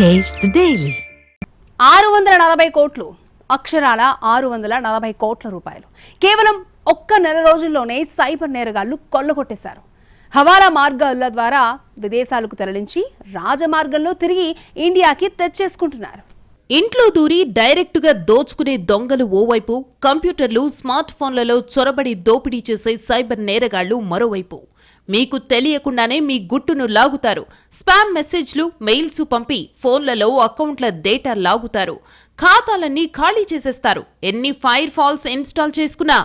Taste the Daily. 640 కోట్లు అక్షరాల 640 కోట్ల రూపాయలు కేవలం ఒక్క నెల రోజుల్లోనే సైబర్ నేరగాళ్లు కొల్లగొట్టేశారు. హవాలా మార్గాల ద్వారా విదేశాలకు తరలించి రాజమార్గంలో తిరిగి ఇండియాకి తెచ్చేసుకుంటున్నారు. ఇంట్లో దూరి డైరెక్టుగా దోచుకునే దొంగలు ఓవైపు, కంప్యూటర్లు, స్మార్ట్ ఫోన్లలో చొరబడి దోపిడీ చేసే సైబర్ నేరగాళ్లు మరోవైపు. మీకు తెలియకుండానే మీ గుట్టును లాగుతారు. స్పామ్ మెసేజ్లు, మెయిల్స్ పంపి ఫోన్లలో అకౌంట్ల డేటా లాగుతారు. ఖాతాలన్నీ ఖాళీ చేసేస్తారు. ఎన్ని ఫైర్ ఫాల్స్ ఇన్స్టాల్ చేసుకున్నా,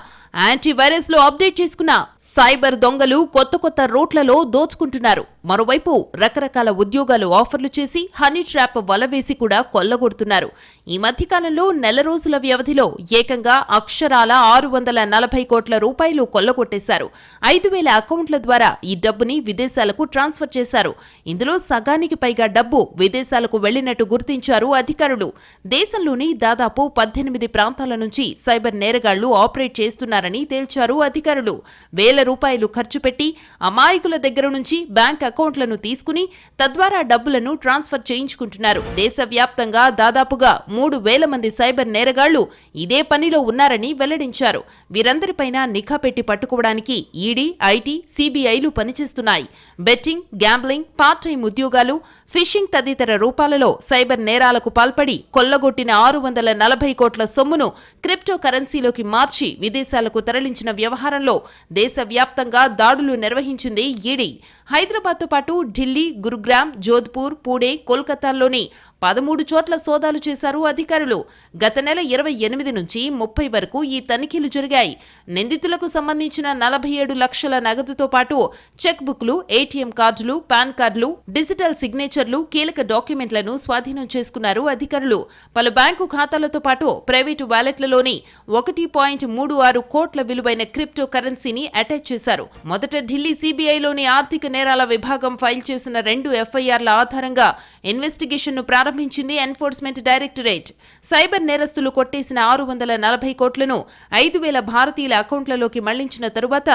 యాంటీవైరస్ లో అప్డేట్ చేసుకున్నా సైబర్ దొంగలు కొత్త కొత్త రూట్లలో దోచుకుంటున్నారు. మరోవైపు రకరకాల ఉద్యోగాలు ఆఫర్లు చేసి హనీ ట్రాప్ వలవేసి కూడా కొల్లగొడుతున్నారు. ఈ మధ్యకాలంలో నెల రోజుల వ్యవధిలో ఏకంగా అక్షరాల 640 కోట్ల రూపాయలు కొల్లగొట్టేశారు. 5,000 అకౌంట్ల ద్వారా ఈ డబ్బుని విదేశాలకు ట్రాన్స్ఫర్ చేశారు. ఇందులో సగానికి పైగా డబ్బు విదేశాలకు వెళ్లినట్టు గుర్తించారు అధికారులు. దేశంలోని దాదాపు 18 ప్రాంతాల నుంచి సైబర్ నేరగాళ్లు ఆపరేట్ చేస్తున్నారని తేల్చారు అధికారులు. వేల రూపాయలు ఖర్చు పెట్టి అమాయకుల దగ్గర నుంచి బ్యాంక్ అకౌంట్లను తీసుకుని తద్వారా డబ్బులను ట్రాన్స్ఫర్ చేయించుకుంటున్నారు. దేశవ్యాప్తంగా దాదాపుగా 3,000 మంది సైబర్ నేరగాళ్లు ఇదే పనిలో ఉన్నారని వెల్లడించారు. వీరందరిపైన నిఘా పెట్టి పట్టుకోవడానికి ఈడీ, ఐటీ, సిబిఐలు పనిచేస్తున్నాయి. బెట్టింగ్, గ్యాంబ్లింగ్, పార్ట్ టైం ఉద్యోగాలు, ఫిషింగ్ తదితర రూపాలలో సైబర్ నేరాలకు పాల్పడి కొల్లగొట్టిన 640 కోట్ల సొమ్మును క్రిప్టో కరెన్సీలోకి మార్చి విదేశాలకు తరలించిన వ్యవహారంలో దేశవ్యాప్తంగా దాడులు నిర్వహించింది ఈడీ. హైదరాబాద్తో పాటు ఢిల్లీ, గురుగ్రామ్, జోధ్పూర్, పూణే, కోల్కతాల్లోని 13 చోట్ల సోదాలు చేశారు అధికారులు. గత నెల 28 నుంచి 30 వరకు ఈ తనిఖీలు జరిగాయి. నిందితులకు సంబంధించిన 47 లక్షల నగదుతో పాటు చెక్ బుక్లు, ఏటీఎం కార్డులు, పాన్ కార్డులు, డిజిటల్ సిగ్నేచర్లు, కీలక డాక్యుమెంట్లను స్వాధీనం చేసుకున్నారు అధికారులు. పలు బ్యాంకు ఖాతాలతో పాటు ప్రైవేటు వాలెట్లలోని 1.36 కోట్ల విలువైన క్రిప్టో కరెన్సీని అటాచ్ చేశారు. మొదట ఢిల్లీ సిబిఐలోని ఆర్థిక నేరాల విభాగం ఫైల్ చేసిన 2 ఎఫ్ఐఆర్ల ఆధారంగా ఇన్వెస్టిగేషన్ను ప్రారంభించింది ఎన్ఫోర్స్మెంట్ డైరెక్టరేట్. సైబర్ నేరస్తులు కొట్టేసిన 640 కోట్లను 5,000 భారతీయుల అకౌంట్లలోకి మళ్లించిన తరువాత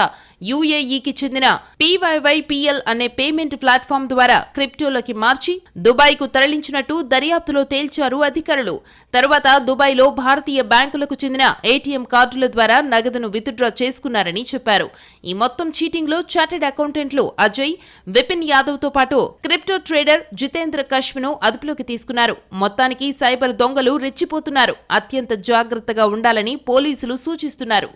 యూఏఈకి చెందిన PYYPL అనే పేమెంట్ ప్లాట్ఫామ్ ద్వారా క్రిప్టోలోకి మార్చి దుబాయ్కు తరలించినట్టు దర్యాప్తులో తేల్చారు అధికారులు. తరువాత దుబాయ్లో భారతీయ బ్యాంకులకు చెందిన ఏటీఎం కార్డుల ద్వారా నగదును విత్డ్రా చేసుకున్నారని చెప్పారు. ఈ మొత్తం చీటింగ్లో చార్టెడ్ అకౌంటెంట్లు అజయ్, విపిన్ యాదవ్తో పాటు క్రిప్టో ట్రేడర్ జితేంద్ర కష్ను అదుపులోకి తీసుకున్నారు. మొత్తానికి సైబర్ దొంగలు రెచ్చిపోతున్నారు. అత్యంత జాగ్రత్తగా ఉండాలని పోలీసులు సూచిస్తున్నారు.